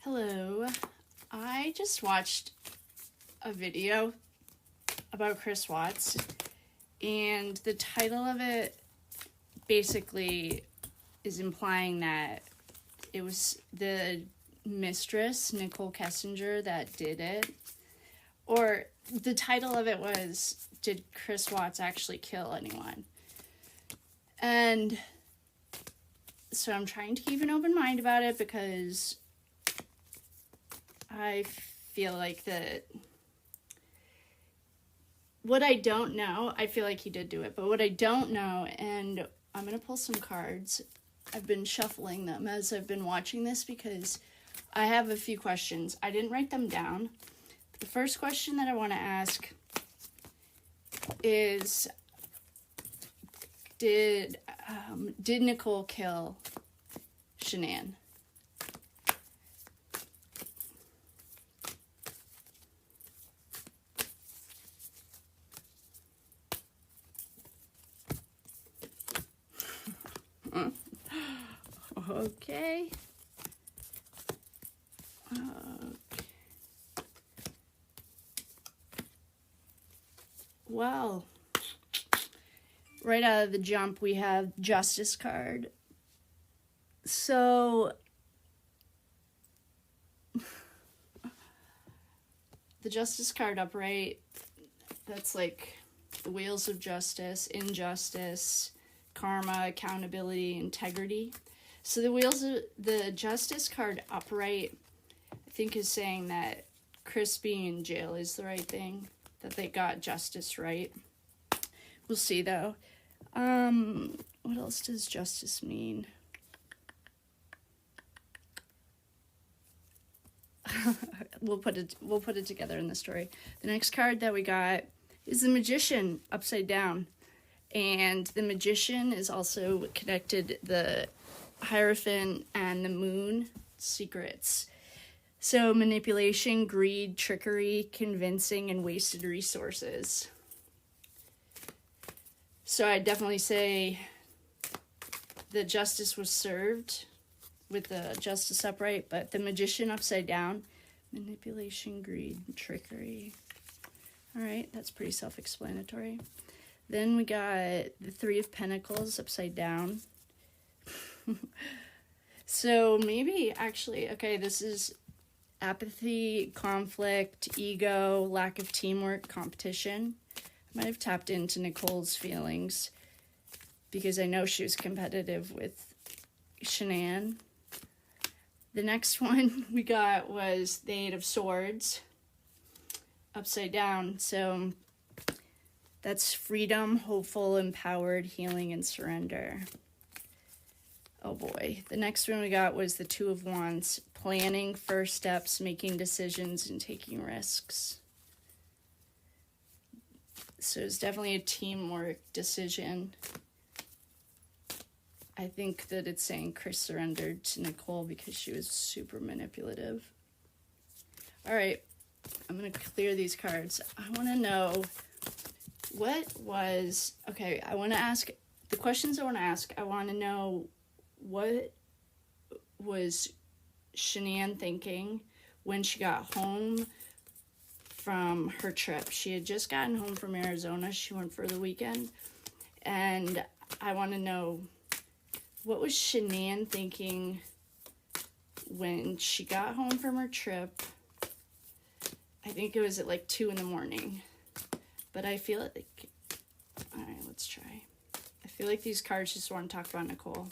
Hello. I just watched a video about Chris Watts, and the title of it basically is implying that it was the mistress, Nicole Kessinger, that did it. Or the title of it was, Did Chris Watts Actually Kill Anyone? And so I'm trying to keep an open mind about it because I feel like that what I don't know, I feel like he did do it, but what I don't know, and I'm going to pull some cards. I've been shuffling them as I've been watching this because I have a few questions. I didn't write them down. The first question that I want to ask is, did Nicole kill Shenan? Okay. Well, right out of the jump, we have Justice card. So, the Justice card upright, that's like the wheels of justice, injustice, karma, accountability, integrity. So the Justice card upright, I think, is saying that Chris being in jail is the right thing, that they got justice right. We'll see, though. What else does justice mean? We'll put it together in the story. The next card that we got is the Magician upside down. And the Magician is also connected the Hierophant and the Moon secrets. So manipulation, greed, trickery, convincing, and wasted resources. So I'd definitely say the justice was served with the Justice upright, but the Magician upside down, manipulation, greed, trickery. All right, that's pretty self-explanatory. Then we got the Three of Pentacles upside down. So maybe actually, okay, this is apathy, conflict, ego, lack of teamwork, competition. I might have tapped into Nicole's feelings because I know she was competitive with Shenan. The next one we got was the Eight of Swords upside down. So that's freedom, hopeful, empowered, healing, and surrender. Oh boy. The next one we got was the Two of Wands. Planning, first steps, making decisions, and taking risks. So it's definitely a teamwork decision. I think that it's saying Chris surrendered to Nicole because she was super manipulative. All right. I'm going to clear these cards. I want to know I want to ask, the questions I want to ask, I want to know what was Shenan thinking when she got home from her trip. She had just gotten home from Arizona. She went for the weekend. And I want to know, what was Shenan thinking when she got home from her trip? I think it was at like 2 a.m. But I feel like, all right, let's try. I feel like these cards just want to talk about Nicole.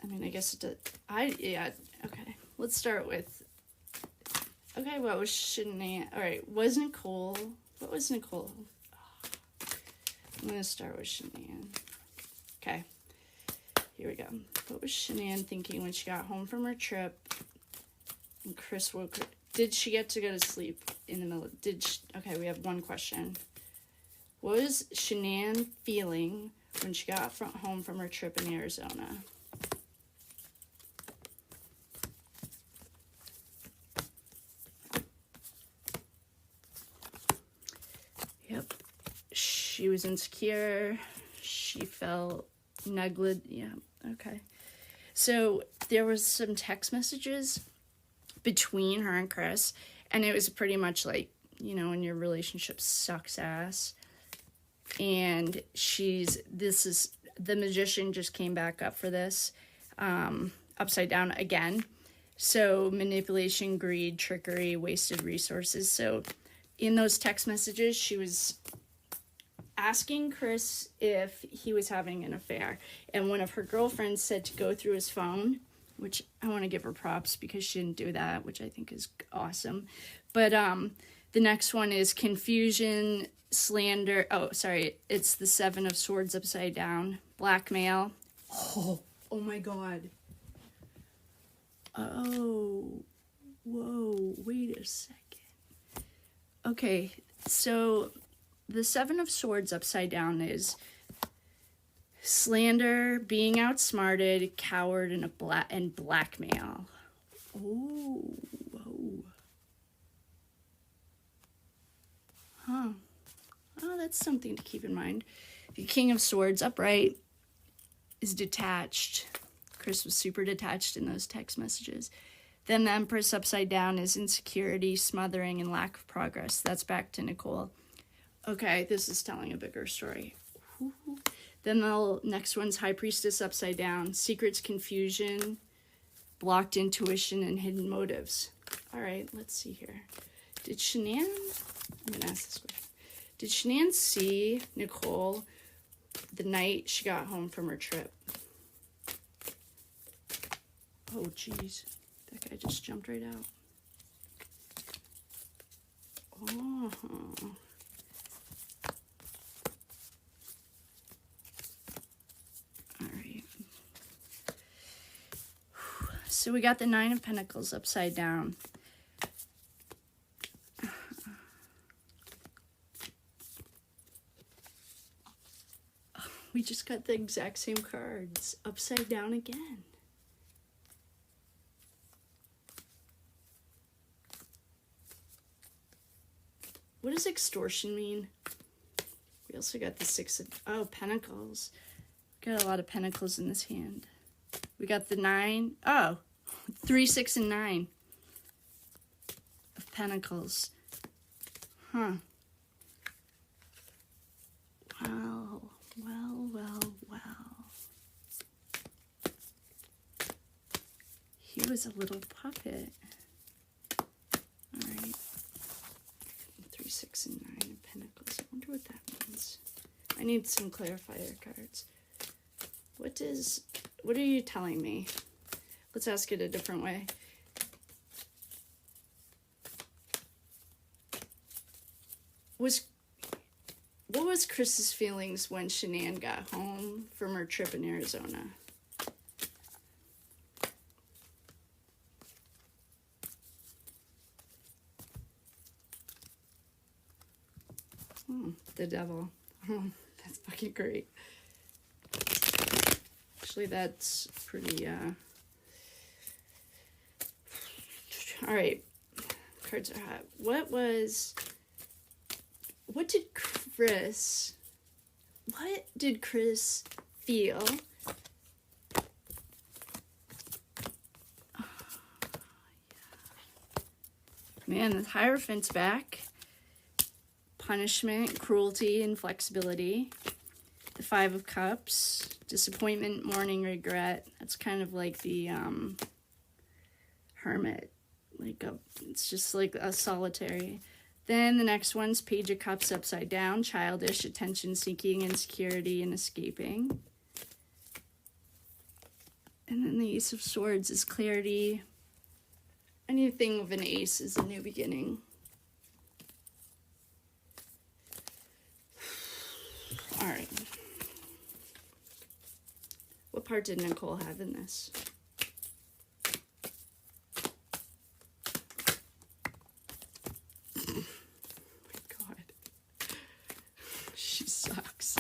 I mean, I guess it does. Okay. Let's start with, okay, what was Shenan? All right, what was Nicole? I'm going to start with Shenan. Okay, here we go. What was Shenan thinking when she got home from her trip and Chris woke her? Did she get to go to sleep in the middle? Okay, we have one question. What was Shenan feeling when she got home from her trip in Arizona? Yep. She was insecure. She felt negligent. Yeah, okay. So there was some text messages between her and Chris, and it was pretty much like, you know, when your relationship sucks ass. And the Magician just came back up for this, upside down again. So manipulation, greed, trickery, wasted resources. So in those text messages, she was asking Chris if he was having an affair. And one of her girlfriends said to go through his phone, which I want to give her props because she didn't do that, which I think is awesome. But the next one is confusion, slander. Oh, sorry. It's the Seven of Swords upside down. Blackmail. Oh my God. Oh, whoa, wait a second. Okay, so the Seven of Swords upside down is slander, being outsmarted, coward, and blackmail. Oh, whoa. Huh. Oh, that's something to keep in mind. The King of Swords upright is detached. Chris was super detached in those text messages. Then the Empress upside down is insecurity, smothering, and lack of progress. That's back to Nicole. Okay, this is telling a bigger story. Then the next one's High Priestess upside down. Secrets, confusion, blocked intuition, and hidden motives. All right, let's see here. Did Shenan... I'm going to ask this question. Did Shenan see Nicole the night she got home from her trip? Oh, jeez. That guy just jumped right out. Oh. All right. So we got the Nine of Pentacles upside down. We just got the exact same cards upside down again. What does extortion mean? We also got the Six of Pentacles. Got a lot of Pentacles in this hand. We got the 9. Oh, 3, 6, and 9 of Pentacles. Huh. Well. He was a little puppet. All right. 3, 6, and 9 of Pentacles. I wonder what that means. I need some clarifier cards. What are you telling me? Let's ask it a different way. What was Chris's feelings when Shenan got home from her trip in Arizona? The Devil. Oh, that's fucking great. Actually, that's pretty, all right. Cards are hot. What did Chris feel? Man, the Hierophant's back. Punishment, cruelty, and flexibility. The Five of Cups. Disappointment, mourning, regret. That's kind of like the Hermit. It's just like a solitary. Then the next one's Page of Cups upside down. Childish, attention seeking, insecurity, and escaping. And then the Ace of Swords is clarity. Anything with an ace is a new beginning. All right. What part did Nicole have in this? Oh my God. She sucks.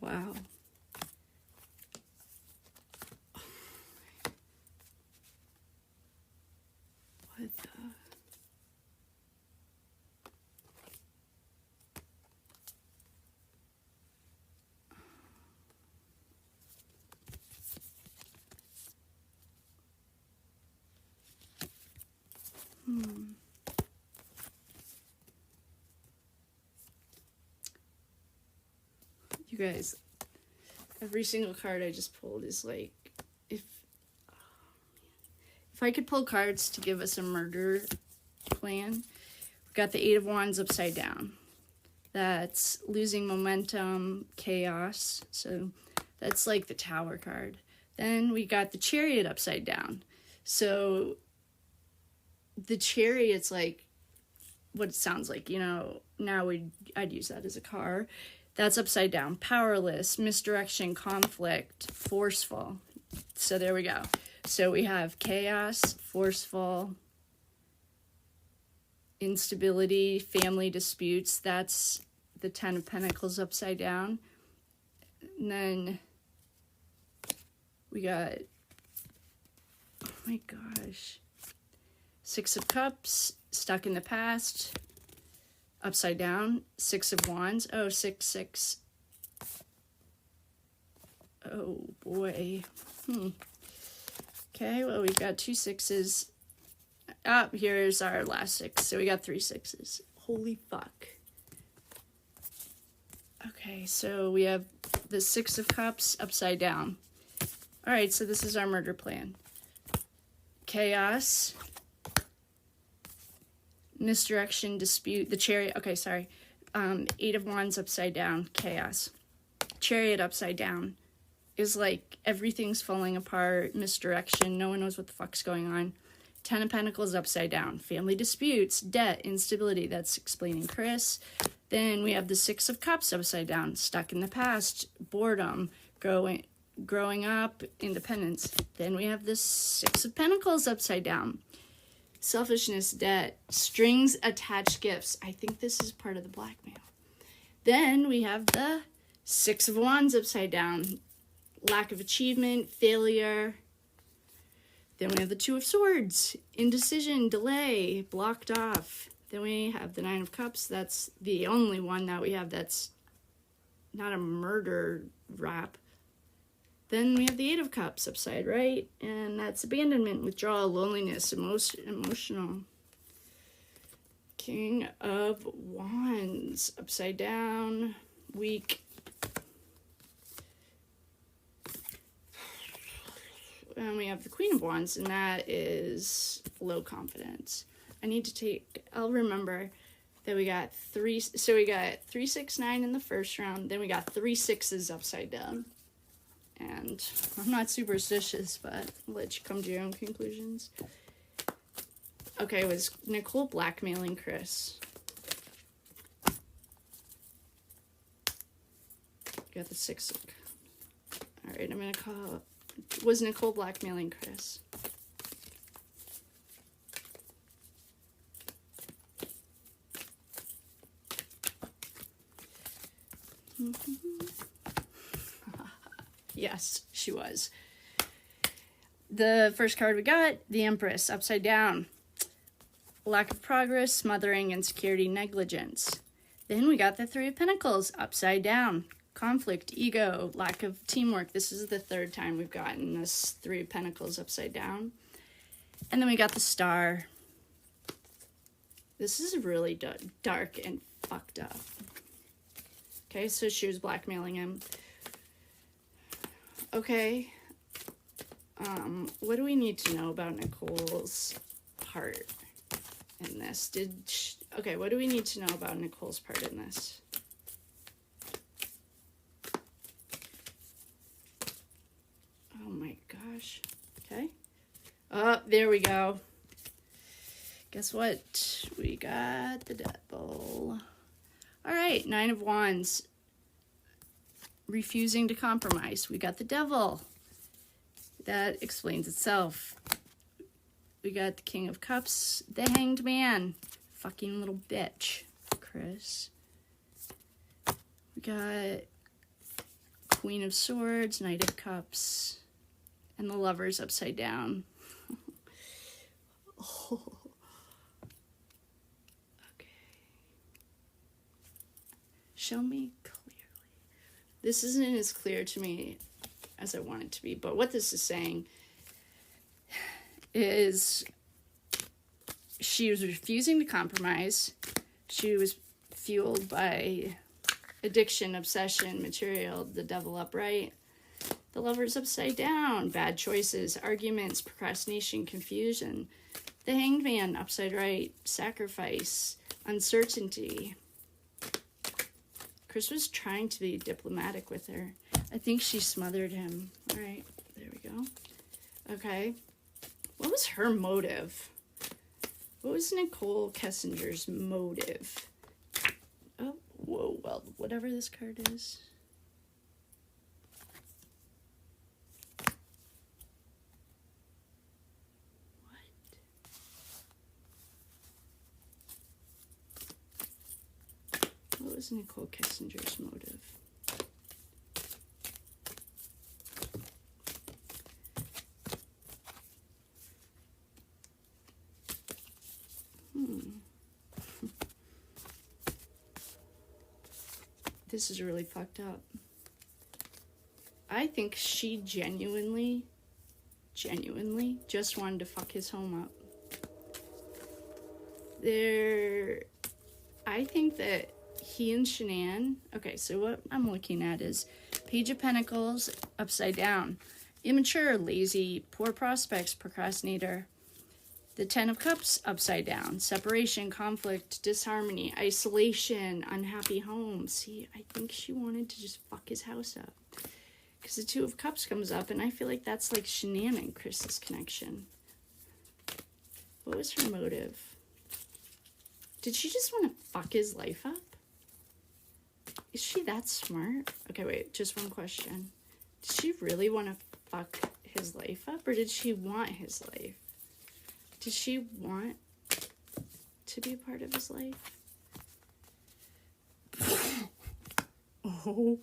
Wow. What the... You guys, every single card I just pulled is like, if I could pull cards to give us a murder plan, we've got the Eight of Wands upside down. That's losing momentum, chaos. So that's like the Tower card. Then we got the Chariot upside down. So the Chariot's like what it sounds like, you know, now I'd use that as a car. That's upside down. Powerless, misdirection, conflict, forceful. So there we go. So we have chaos, forceful, instability, family disputes. That's the Ten of Pentacles upside down. And then we got, oh my gosh, Six of Cups, stuck in the past, upside down. Six of Wands. Oh, 6, 6. Oh boy. Okay, well, we've got 2 6s. Ah, here's our last 6. So we got 3 6s. Holy fuck. Okay, so we have the 6 of Cups upside down. All right, so this is our murder plan. Chaos. Misdirection, dispute, the Chariot. Okay, sorry. 8 of Wands upside down. Chaos. Chariot upside down is like everything's falling apart, misdirection, no one knows what the fuck's going on. 10 of Pentacles upside down. Family disputes, debt, instability. That's explaining Chris. Then we have the 6 of Cups upside down. Stuck in the past, boredom, growing up, independence. Then we have the 6 of Pentacles upside down. Selfishness, debt, strings attached gifts. I think this is part of the blackmail. Then we have the 6 of Wands upside down. Lack of achievement, failure. Then we have the 2 of Swords, indecision, delay, blocked off. Then we have the 9 of Cups. That's the only one that we have that's not a murder rap. Then we have the 8 of Cups upside right, and that's abandonment, withdrawal, loneliness, emotional. King of Wands upside down, weak. And we have the Queen of Wands, and that is low confidence. I'll remember that we got 3, so we got 3, 6, 9 in the first round, then we got 3 6s upside down. And I'm not superstitious, but I'll let you come to your own conclusions. Okay, was Nicole blackmailing Chris? Got the 6 of... Alright, I'm gonna call... Was Nicole blackmailing Chris? Yes, she was. The first card we got, the Empress, upside down. Lack of progress, smothering, insecurity, negligence. Then we got the 3 of Pentacles, upside down. Conflict, ego, lack of teamwork. This is the 3rd time we've gotten this 3 of Pentacles upside down. And then we got the Star. This is really dark and fucked up. Okay, so she was blackmailing him. Okay. What do we need to know about Nicole's part in this? Okay, what do we need to know about Nicole's part in this? Oh my gosh. Okay. Oh, there we go. Guess what? We got the Devil. All right, 9 of Wands. Refusing to compromise. We got the Devil. That explains itself. We got the King of Cups, the Hanged Man. Fucking little bitch, Chris. We got Queen of Swords, Knight of Cups, and the Lovers upside down. Oh. Okay. Show me clearly. This isn't as clear to me as I want it to be, but what this is saying is she was refusing to compromise. She was fueled by addiction, obsession, material, the devil upright. The Lover's upside down, bad choices, arguments, procrastination, confusion. The Hanged Man upside right, sacrifice, uncertainty. Chris was trying to be diplomatic with her. I think she smothered him. All right, there we go. Okay, what was her motive? What was Nicole Kessinger's motive? Oh, whoa, well, whatever this card is. What was Nicole Kessinger's motive? This is really fucked up. I think she genuinely just wanted to fuck his home up. I think that he and Shenan, okay, so what I'm looking at is Page of Pentacles upside down. Immature, lazy, poor prospects, procrastinator. The Ten of Cups upside down. Separation, conflict, disharmony, isolation, unhappy home. See, I think she wanted to just fuck his house up. Because the Two of Cups comes up, and I feel like that's like Shenan and Chris's connection. What was her motive? Did she just want to fuck his life up? Is she that smart? Okay, wait, just one question. Did she really want to fuck his life up, or did she want his life? Did she want to be a part of his life? Oh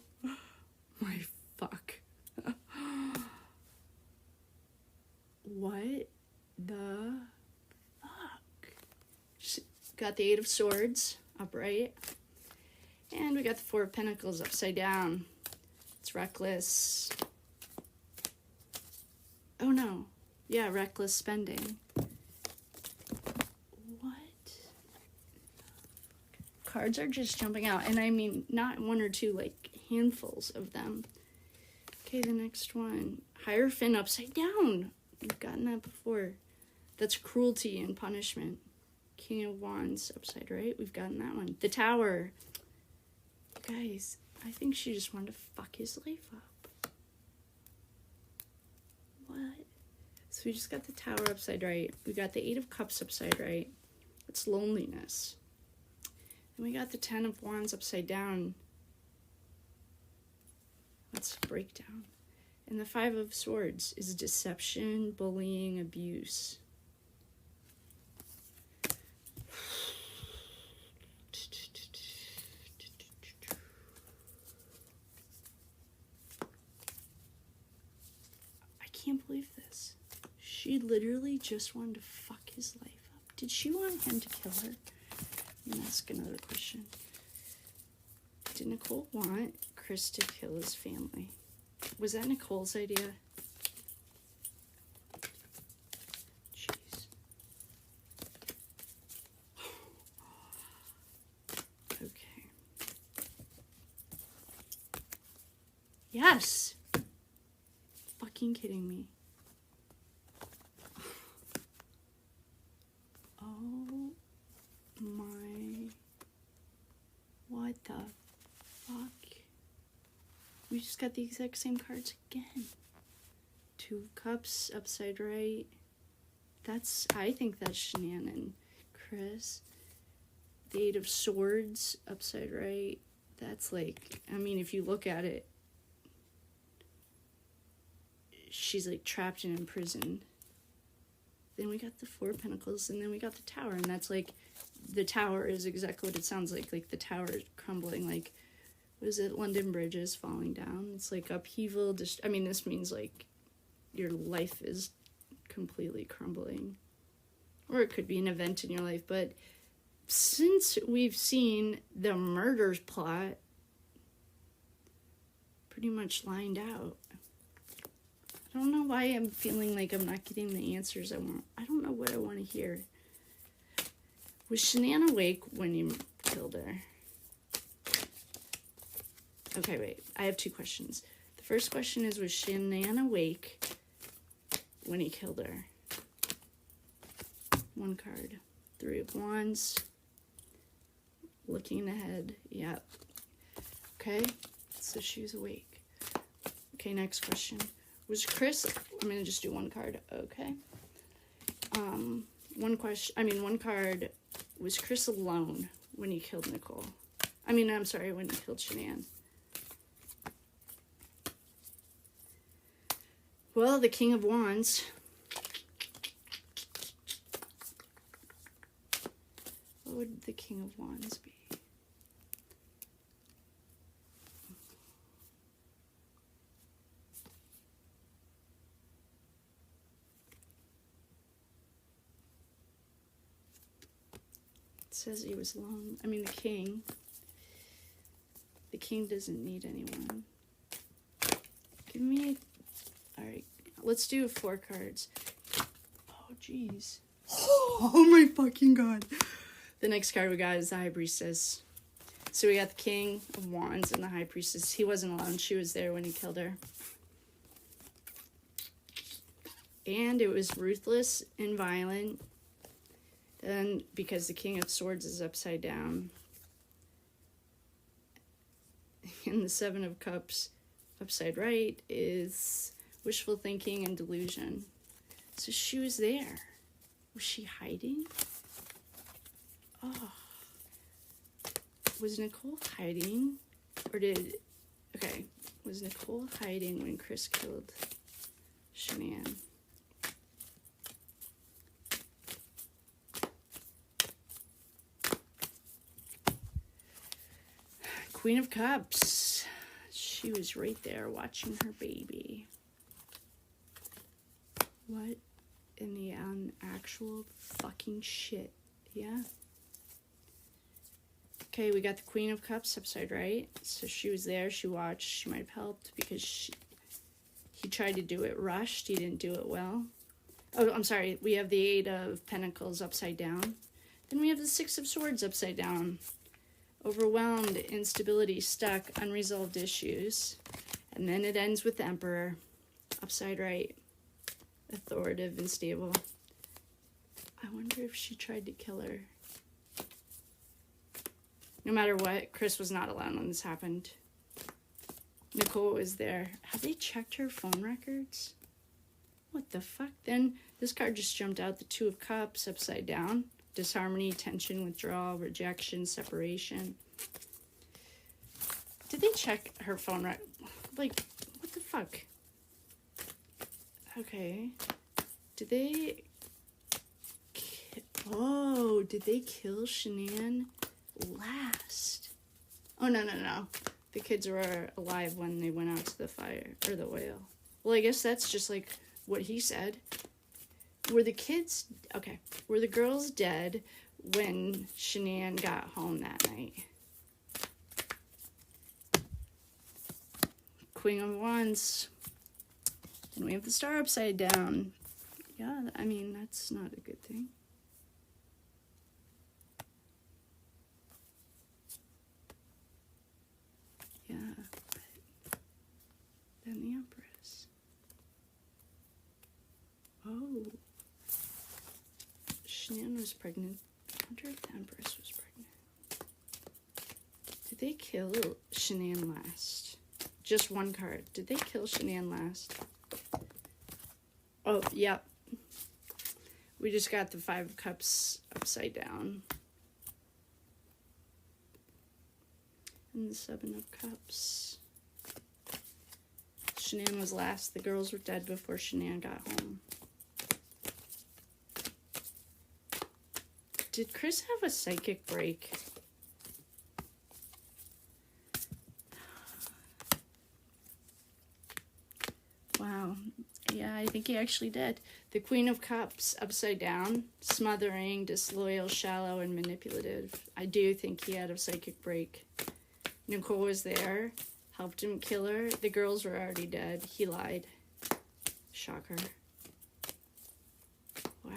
my fuck. What the fuck? She got the Eight of Swords upright. And we got the Four of Pentacles upside down. It's reckless. Oh no. Yeah, reckless spending. Cards are just jumping out, and I mean not one or two, like handfuls of them. Okay, the next one, Hierophant upside down. We've gotten that before. That's cruelty and punishment. King of Wands upside right. We've gotten that one. The Tower. Guys, I think she just wanted to fuck his life up. What? So we just got the Tower upside right. We got the Eight of Cups upside right. It's loneliness. And we got the Ten of Wands upside down. Let's break down. And the Five of Swords is deception, bullying, abuse. I can't believe this. She literally just wanted to fuck his life up. Did she want him to kill her? Let me ask another question. Did Nicole want Chris to kill his family? Was that Nicole's idea? Jeez. Okay. Yes! Fucking kidding me. Oh my. What the fuck? We just got the exact same cards again. Two of Cups upside right. I think that's Shenan and Chris. The Eight of Swords upside right. That's like, I mean, if you look at it, she's like trapped and imprisoned. Then we got the Four of Pentacles, and then we got the Tower, and that's like, the Tower is exactly what it sounds like the Tower is crumbling, like, what is it, London Bridge is falling down. It's like upheaval, I mean, this means like your life is completely crumbling. Or it could be an event in your life, but since we've seen the murders plot pretty much lined out, I don't know why I'm feeling like I'm not getting the answers I want. I don't know what I want to hear. Was Shenan awake when you killed her? Okay, wait. I have 2 questions. The first question is, was Shenan awake when he killed her? 1 card. 3 of Wands. Looking ahead. Yep. Okay. So she was awake. Okay, next question. Was Chris... I'm going to just do 1 card. Okay. One card. Was Chris alone when he killed Nicole? I'm sorry, when he killed Shenan. Well, the King of Wands. What would the King of Wands be? It says he was alone. The king. The king doesn't need anyone. Give me... Alright, let's do 4 cards. Oh, jeez. Oh my fucking god. The next card we got is the High Priestess. So we got the King of Wands and the High Priestess. He wasn't alone. She was there when he killed her. And it was ruthless and violent. Then, because the King of Swords is upside down. And the 7 of Cups upside right is wishful thinking and delusion. So she was there. Was she hiding? Oh. Was Nicole hiding? Okay. Was Nicole hiding when Chris killed Shenan? Queen of Cups. She was right there watching her baby. What in the actual fucking shit? Yeah. Okay, we got the Queen of Cups upside right. So she was there. She watched. She might have helped because he tried to do it rushed. He didn't do it well. Oh, I'm sorry. We have the 8 of Pentacles upside down. Then we have the 6 of Swords upside down. Overwhelmed, instability, stuck, unresolved issues. And then it ends with the Emperor upside right. Authoritative and stable. I wonder if she tried to kill her. No matter what, Chris was not alone when this happened. Nicole was there. Have they checked her phone records? What the fuck? Then this card just jumped out. The 2 of Cups upside down. Disharmony, tension, withdrawal, rejection, separation. Did they check her phone record? Like, what the fuck? Okay. Did they... Oh, did they kill Shenan last? Oh, no. The kids were alive when they went out to the fire, or the oil. Well, I guess that's just like what he said. Were the kids... Okay. Were the girls dead when Shenan got home that night? Queen of Wands. And we have the Star upside down. Yeah, that's not a good thing. Yeah. Then the Empress. Oh. Shenan was pregnant. I wonder if the Empress was pregnant. Did they kill Shenan last? Just 1 card. Did they kill Shenan last? Oh, yep. We just got the 5 of Cups upside down. And the 7 of Cups. Shenan was last. The girls were dead before Shenan got home. Did Chris have a psychic break? Wow. Yeah, I think he actually did. The Queen of Cups upside down. Smothering, disloyal, shallow, and manipulative. I do think he had a psychic break. Nicole was there. Helped him kill her. The girls were already dead. He lied. Shocker. Wow.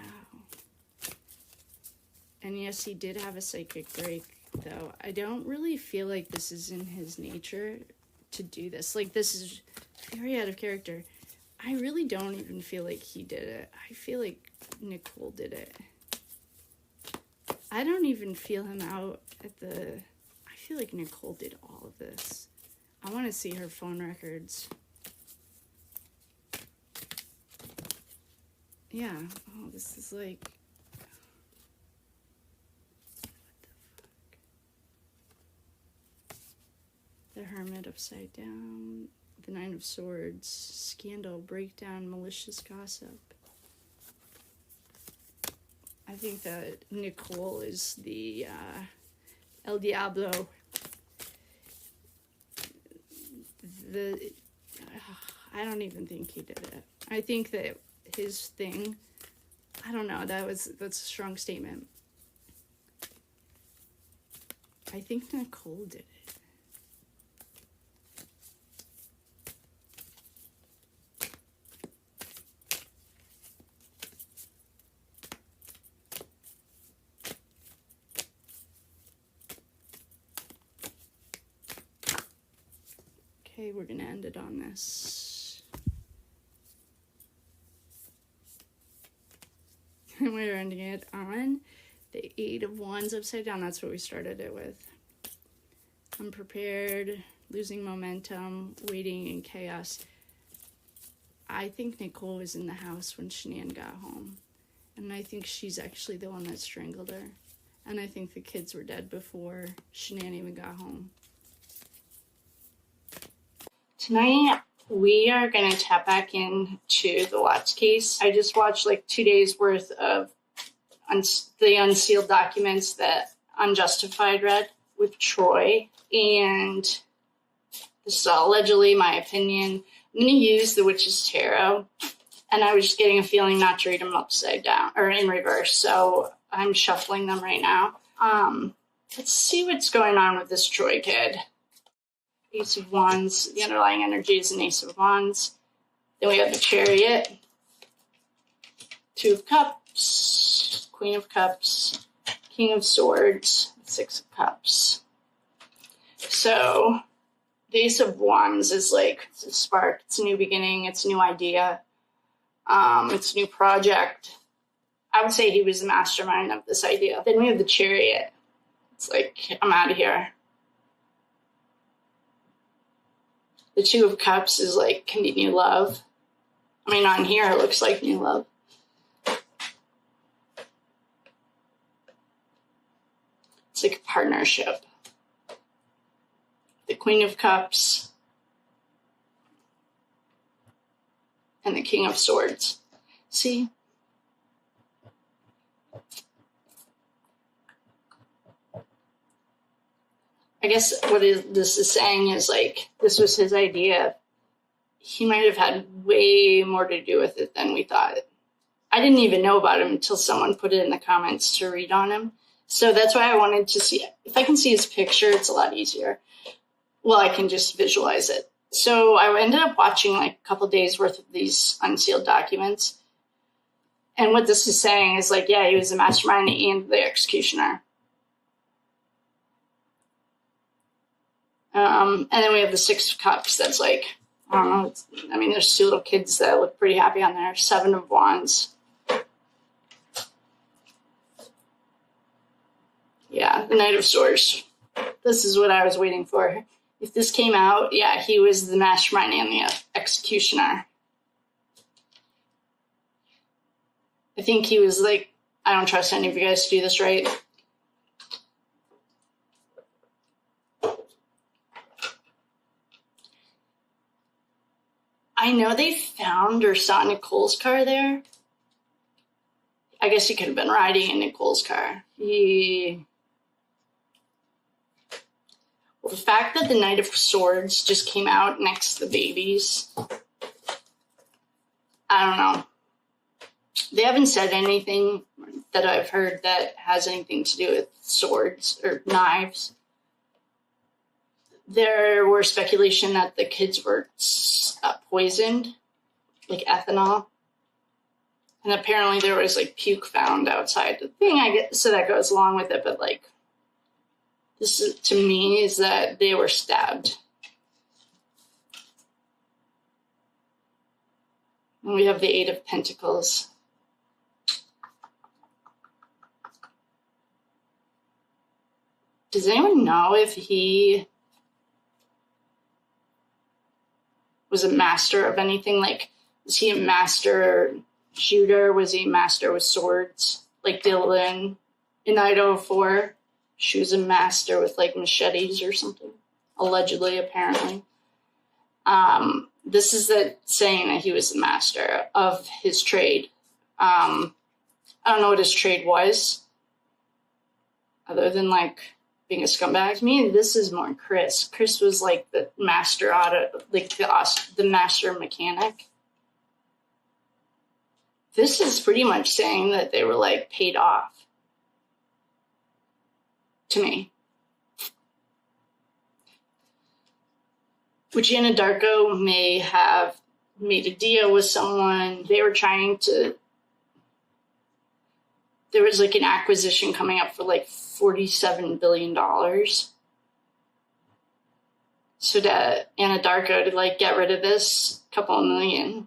And yes, he did have a psychic break, though. I don't really feel like this is in his nature to do this. Like, this is very out of character. I really don't even feel like he did it. I feel like Nicole did it. I don't even feel him out at the... I feel like Nicole did all of this. I want to see her phone records. Yeah. Oh, this is like... The Hermit upside down, the Nine of Swords, scandal, breakdown, malicious gossip. I think that Nicole is the El Diablo. I don't even think he did it. I think that his thing, I don't know, that's a strong statement. I think Nicole did it. Okay, we're gonna end it on this. And we're ending it on the Eight of Wands upside down. That's what we started it with. Unprepared, losing momentum, waiting in chaos. I think Nicole was in the house when Shenan got home. And I think she's actually the one that strangled her. And I think the kids were dead before Shenan even got home. Tonight, we are going to tap back into the Watts case. I just watched like 2 days worth of the unsealed documents that Unjustified read with Troy. And this is allegedly my opinion. I'm going to use the Witch's Tarot. And I was just getting a feeling not to read them upside down or in reverse. So I'm shuffling them right now. Let's see what's going on with this Troy kid. Ace of Wands, the underlying energy is an Ace of Wands. Then we have the Chariot, Two of Cups, Queen of Cups, King of Swords, Six of Cups. So the Ace of Wands is like, it's a spark, it's a new beginning, it's a new idea, it's a new project. I would say he was the mastermind of this idea. Then we have the Chariot. It's like, I'm out of here. The Two of Cups is like, can be new love. I mean, on here, it looks like new love. It's like a partnership. The Queen of Cups. And the King of Swords. See? I guess what this is saying is like, this was his idea. He might have had way more to do with it than we thought. I didn't even know about him until someone put it in the comments to read on him. So that's why I wanted to see it. If I can see his picture, it's a lot easier. Well, I can just visualize it. So I ended up watching like a couple days worth of these unsealed documents. And what this is saying is like, yeah, he was the mastermind and the executioner. And then we have the Six of Cups. That's like, I don't know. I mean, there's two little kids that look pretty happy on there. Seven of Wands. Yeah, the Knight of Swords. This is what I was waiting for. If this came out, yeah, he was the mastermind and the executioner. I think he was like, I don't trust any of you guys to do this right. I know they found or saw Nicole's car there. I guess he could have been riding in Nicole's car. Well, the fact that the Knight of Swords just came out next to the babies, I don't know. They haven't said anything that I've heard that has anything to do with swords or knives. There were speculation that the kids were poisoned, like ethanol. And apparently there was like puke found outside the thing. I guess so that goes along with it, but like this is, to me, is that they were stabbed. And we have the Eight of Pentacles. Does anyone know if he was a master of anything? Like, was he a master shooter? Was he a master with swords? Like Dylan in Idaho 4? She was a master with like machetes or something. Allegedly, apparently. This is the saying that he was the master of his trade. I don't know what his trade was, other than like being a scumbag. To me, this is more Chris. Chris was like the master the master mechanic. This is pretty much saying that they were like paid off. To me. Which Anadarko may have made a deal with someone. They were trying to, there was like an acquisition coming up for like $47 billion. So that Anadarko to like get rid of this couple of million.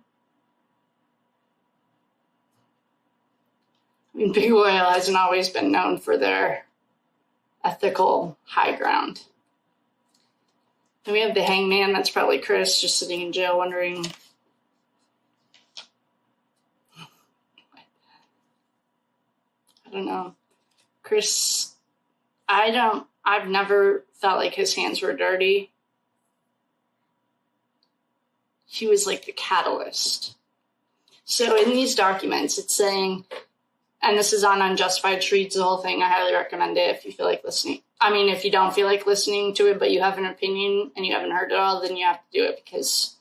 I mean, Big Oil hasn't always been known for their ethical high ground. And we have the Hangman, that's probably Chris, just sitting in jail wondering. I don't know. Chris, I've never felt like his hands were dirty. He was like the catalyst. So in these documents, it's saying, and this is on Unjustified Treats, the whole thing. I highly recommend it if you feel like listening. I mean, if you don't feel like listening to it, but you have an opinion and you haven't heard it all, then you have to do it because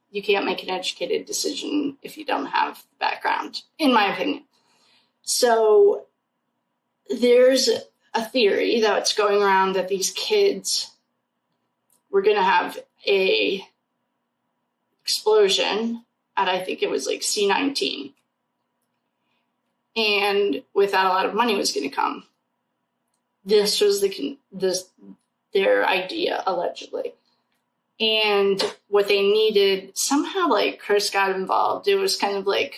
you can't make an educated decision if you don't have the background, in my opinion. So there's a theory that's going around that these kids were going to have a explosion at, I think it was like C-19. And with that, a lot of money was going to come. This was their idea, allegedly. And what they needed, somehow like Chris got involved. It was kind of like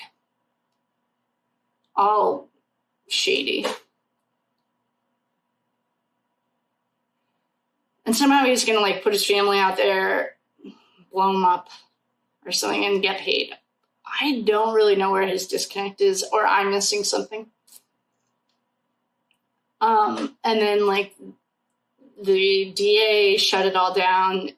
all shady. And somehow he's going to like put his family out there, blow them up or something and get paid. I don't really know where his disconnect is, or I'm missing something. And then like the DA shut it all down.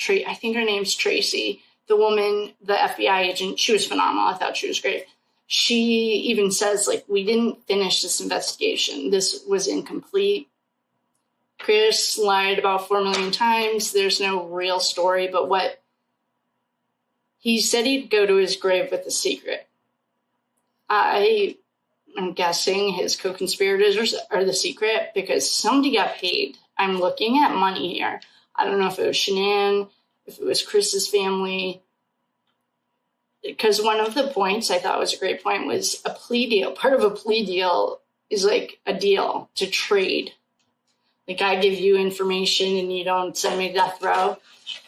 I think her name's Tracy, the woman, the FBI agent. She was phenomenal. I thought she was great. She even says like, we didn't finish this investigation. This was incomplete. Chris lied about 4 million times. There's no real story, but what he said, he'd go to his grave with a secret. I'm guessing his co-conspirators are the secret because somebody got paid. I'm looking at money here. I don't know if it was Shenan, if it was Chris's family. Because one of the points I thought was a great point was a plea deal. Part of a plea deal is like a deal to trade. Like I give you information and you don't send me to death row.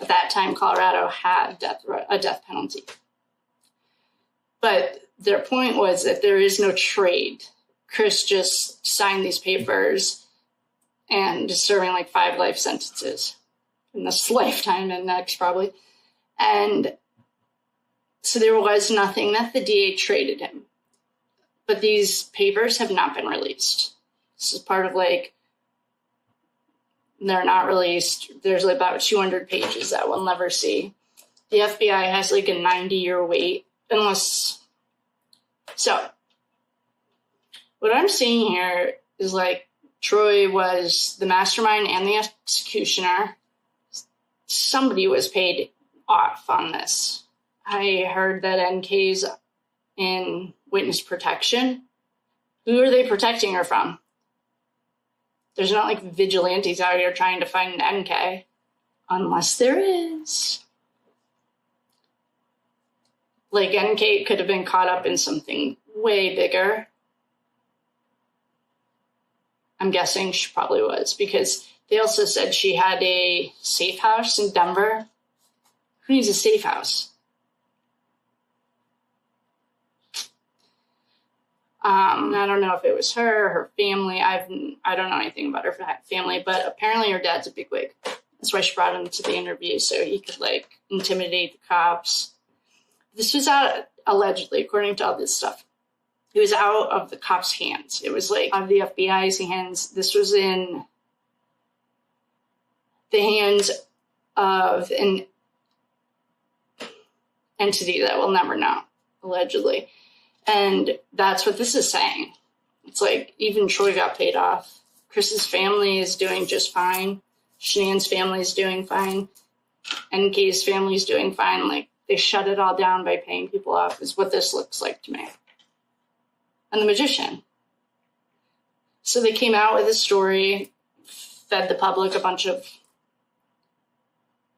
At that time, Colorado had a death penalty. But their point was that there is no trade. Chris just signed these papers and is serving like 5 life sentences in this lifetime and next probably. And so there was nothing that the DA traded him. But these papers have not been released. This is part of like, they're not released. There's like about 200 pages that we'll never see. The FBI has like a 90-year wait unless. So what I'm seeing here is like Troy was the mastermind and the executioner. Somebody was paid off on this. I heard that NK's in witness protection. Who are they protecting her from? There's not like vigilantes out here trying to find an NK. Unless there is. Like, NK could have been caught up in something way bigger. I'm guessing she probably was, because they also said she had a safe house in Denver. Who needs a safe house? I don't know if it was her, her family. I don't know anything about her family, but apparently her dad's a bigwig. That's why she brought him to the interview, so he could, like, intimidate the cops. This was out, allegedly, according to all this stuff. It was out of the cops' hands. It was, like, out of the FBI's hands. This was in the hands of an entity that we'll never know, allegedly. And that's what this is saying. It's like, even Troy got paid off. Chris's family is doing just fine. Shenan's family is doing fine. NK's family is doing fine. Like, they shut it all down by paying people off, is what this looks like to me. And the magician. So they came out with a story, fed the public a bunch of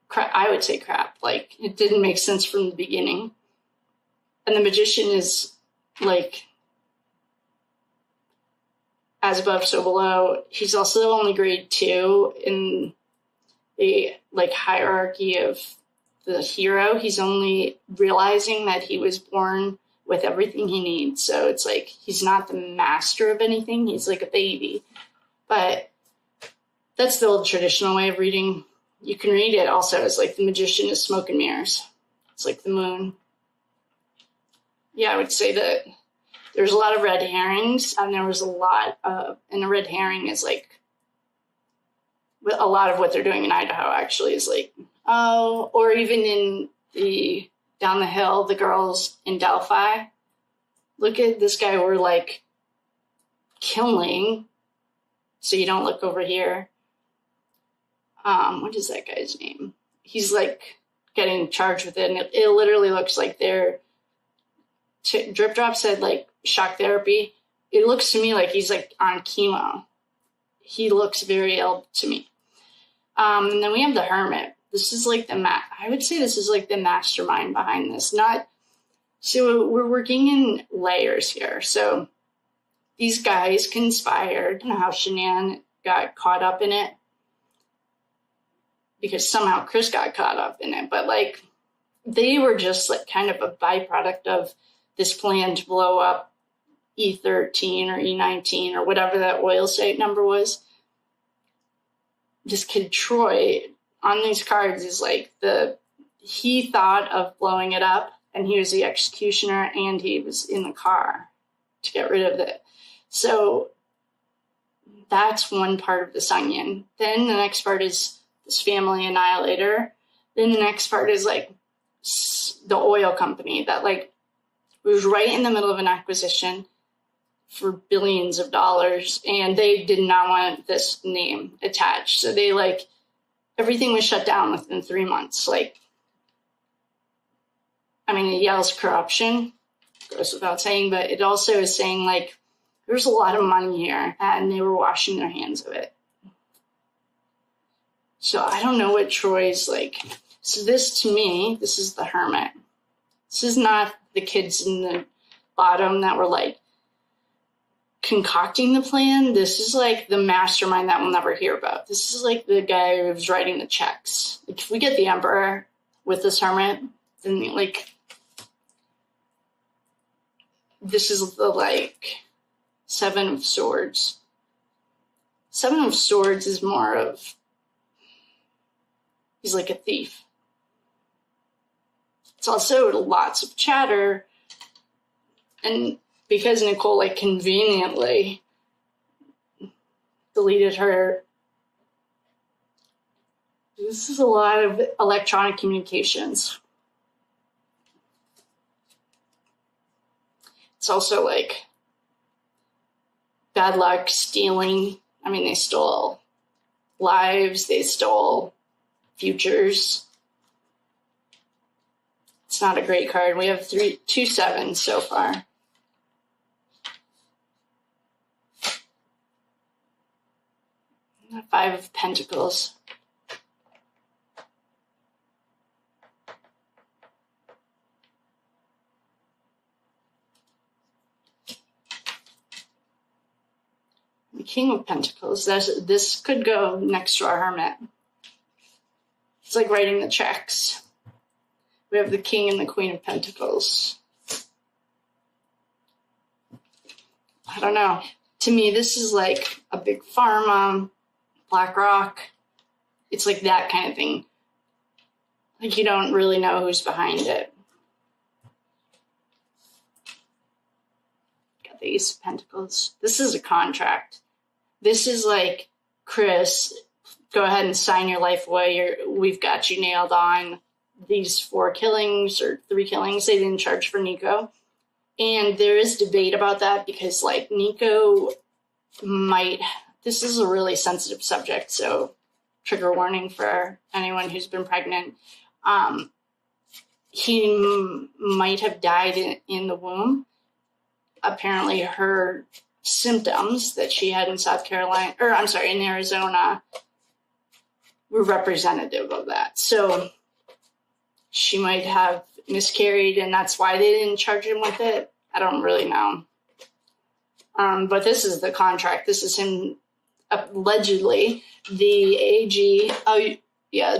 crap. I would say crap. Like, it didn't make sense from the beginning. And the magician is, like, as above, so below. He's also only grade 2 in the, like, hierarchy of the hero. He's only realizing that he was born with everything he needs. So it's like, he's not the master of anything. He's like a baby. But that's the old traditional way of reading. You can read it also as, like, the magician is smoke and mirrors. It's like the moon. Yeah, I would say that there's a lot of red herrings, and there was a lot of, and a red herring is, like, a lot of what they're doing in Idaho actually is, like, oh, or even in the, down the hill, the girls in Delphi. Look at this guy we're, like, killing, so you don't look over here. What is that guy's name? He's, like, getting charged with it, and it literally looks like they're, Drip Drop said, like, shock therapy. It looks to me like he's, like, on chemo. He looks very ill to me. And then we have the Hermit. This is, like, I would say this is, like, the mastermind behind this. So we're working in layers here. So these guys conspired. I don't know how Shenan got caught up in it, because somehow Chris got caught up in it. But, like, they were just, like, kind of a byproduct of this plan to blow up E13 or E19 or whatever that oil site number was. This kid Troy on these cards is, like, he thought of blowing it up, and he was the executioner, and he was in the car to get rid of it. So that's one part of this onion. Then the next part is this family annihilator. Then the next part is, like, the oil company that, like, was right in the middle of an acquisition for billions of dollars, and they did not want this name attached. So they, like, everything was shut down within 3 months. Like, I mean, it yells corruption, goes without saying, but it also is saying, like, there's a lot of money here, and they were washing their hands of it. So I don't know what Troy's, like. So this, to me, this is the Hermit. This is not the kids in the bottom that were, like, concocting the plan. This is, like, the mastermind that we'll never hear about. This is, like, the guy who was writing the checks. Like, if we get the Emperor with this Hermit, then, like, this is the, like, Seven of Swords. Seven of Swords is more of, he's like a thief. It's also lots of chatter, and because Nicole, like, conveniently deleted her, this is a lot of electronic communications. It's also, like, bad luck, stealing. I mean, they stole lives, they stole futures. It's not a great card. We have 2 sevens so far. Five of Pentacles. The King of Pentacles. This could go next to our Hermit. It's like writing the checks. We have the King and the Queen of Pentacles. I don't know. To me, this is like a big pharma, BlackRock. It's like that kind of thing. Like you don't really know who's behind it. Got the Ace of Pentacles. This is a contract. This is like, Chris, go ahead and sign your life away. We've got you nailed on these 4 killings or 3 killings. They didn't charge for Nico. And there is debate about that because, like, Nico might, this is a really sensitive subject, so trigger warning for anyone who's been pregnant. He might have died in the womb. Apparently her symptoms that she had in in Arizona were representative of that. So she might have miscarried and that's why they didn't charge him with it. I don't really know. But this is the contract. This is him, allegedly, the AG,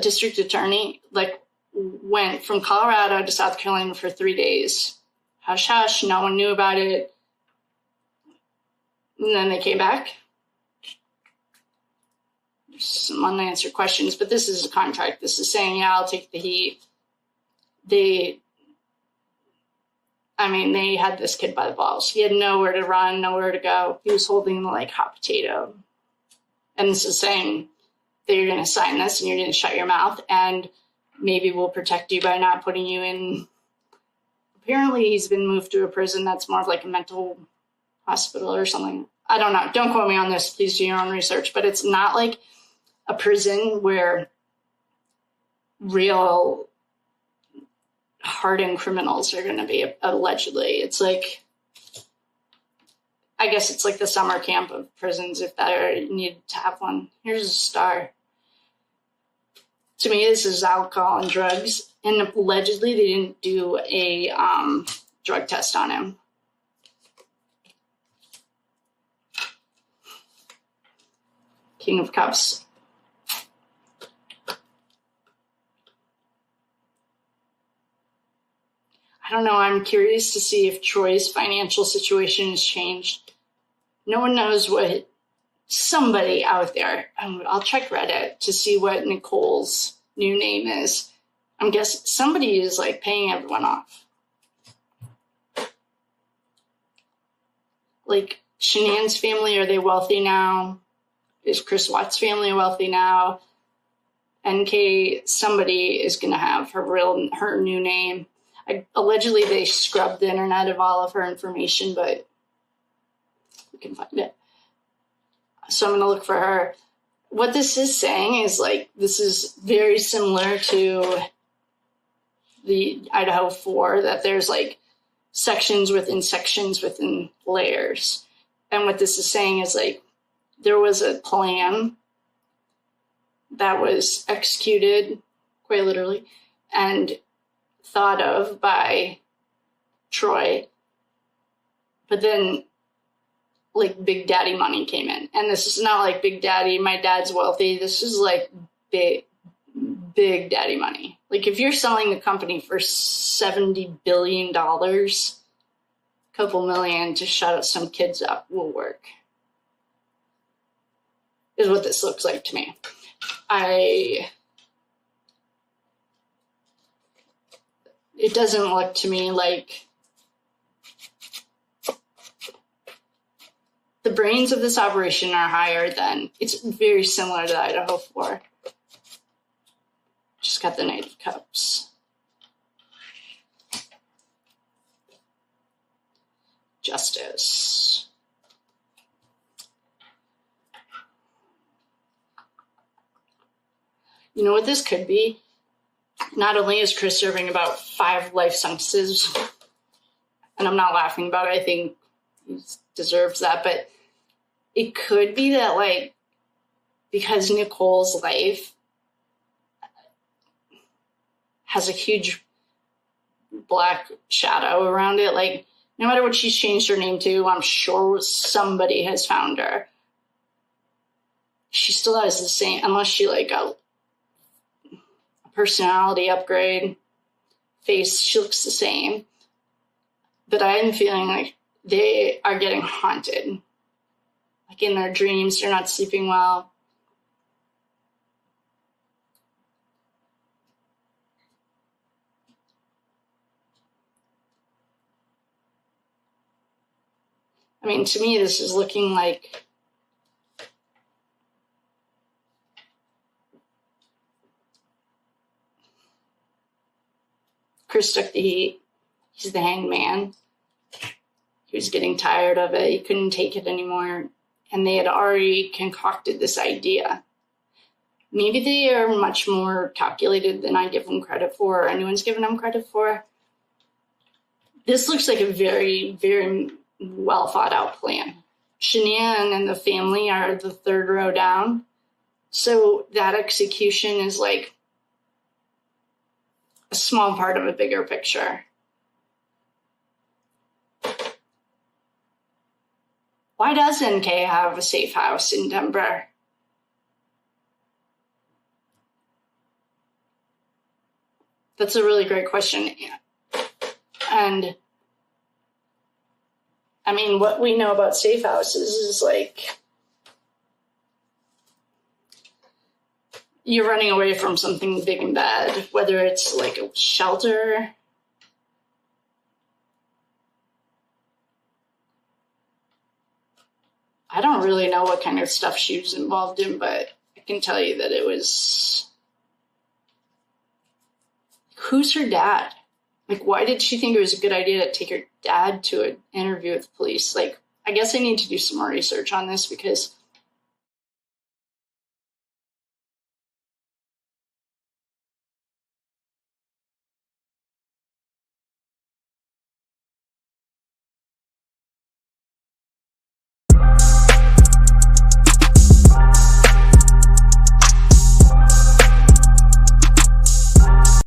district attorney, like, went from Colorado to South Carolina for 3 days. Hush, hush, no one knew about it. And then they came back. There's some unanswered questions, but this is a contract. This is saying, yeah, I'll take the heat. They had this kid by the balls. He had nowhere to run, nowhere to go. He was holding the, like, hot potato. And this is saying that you're going to sign this and you're going to shut your mouth and maybe we'll protect you by not putting you in. Apparently he's been moved to a prison that's more of like a mental hospital or something. I don't know. Don't quote me on this. Please do your own research. But it's not like a prison where real hardened criminals are going to be, allegedly. It's like, I guess it's like the summer camp of prisons if that needed to have one. Here's a star. To me, this is alcohol and drugs. And allegedly they didn't do a drug test on him. King of Cups. I don't know. I'm curious to see if Troy's financial situation has changed. No one knows what somebody out there. I'll check Reddit to see what Nicole's new name is. I'm guessing somebody is like paying everyone off. Like Shenan's family, are they wealthy now? Is Chris Watt's family wealthy now? NK, somebody is going to have her new name. Allegedly, they scrubbed the internet of all of her information, but we can find it. So I'm going to look for her. What this is saying is, like, this is very similar to the Idaho 4, that there's, like, sections within layers. And what this is saying is, like, there was a plan that was executed, quite literally, and thought of by Troy, but then like Big Daddy money came in. And this is not like Big Daddy, my dad's wealthy. This is like big daddy money. Like if you're selling the company for $70 billion, a couple million to shut some kids up will work, is what this looks like to me. It doesn't look to me like the brains of this operation are higher than, it's very similar to the Idaho 4. Just got the Knight of Cups. Justice. You know what this could be? Not only is Chris serving about 5 life sentences, and I'm not laughing about it, I think he deserves that, but it could be that, like, because Nicole's life has a huge black shadow around it, like, no matter what she's changed her name to, I'm sure somebody has found her. she still has the same, unless she like got a personality upgrade, face, she looks the same. But I am feeling like they are getting haunted. Like in their dreams, they're not sleeping well. I mean, to me, this is looking like Chris took the heat. He's the hangman. He was getting tired of it. He couldn't take it anymore. And they had already concocted this idea. Maybe they are much more calculated than I give them credit for, or anyone's given them credit for. This looks like a very, very well thought out plan. Shenan and the family are the third row down. So that execution is like a small part of a bigger picture. Why does NK have a safe house in Denver? That's a really great question. And I mean, what we know about safe houses is like you're running away from something big and bad, whether it's like a shelter. I don't really know what kind of stuff she was involved in, but I can tell you that it was... Who's her dad? Like, why did she think it was a good idea to take her dad to an interview with the police? Like, I guess I need to do some more research on this because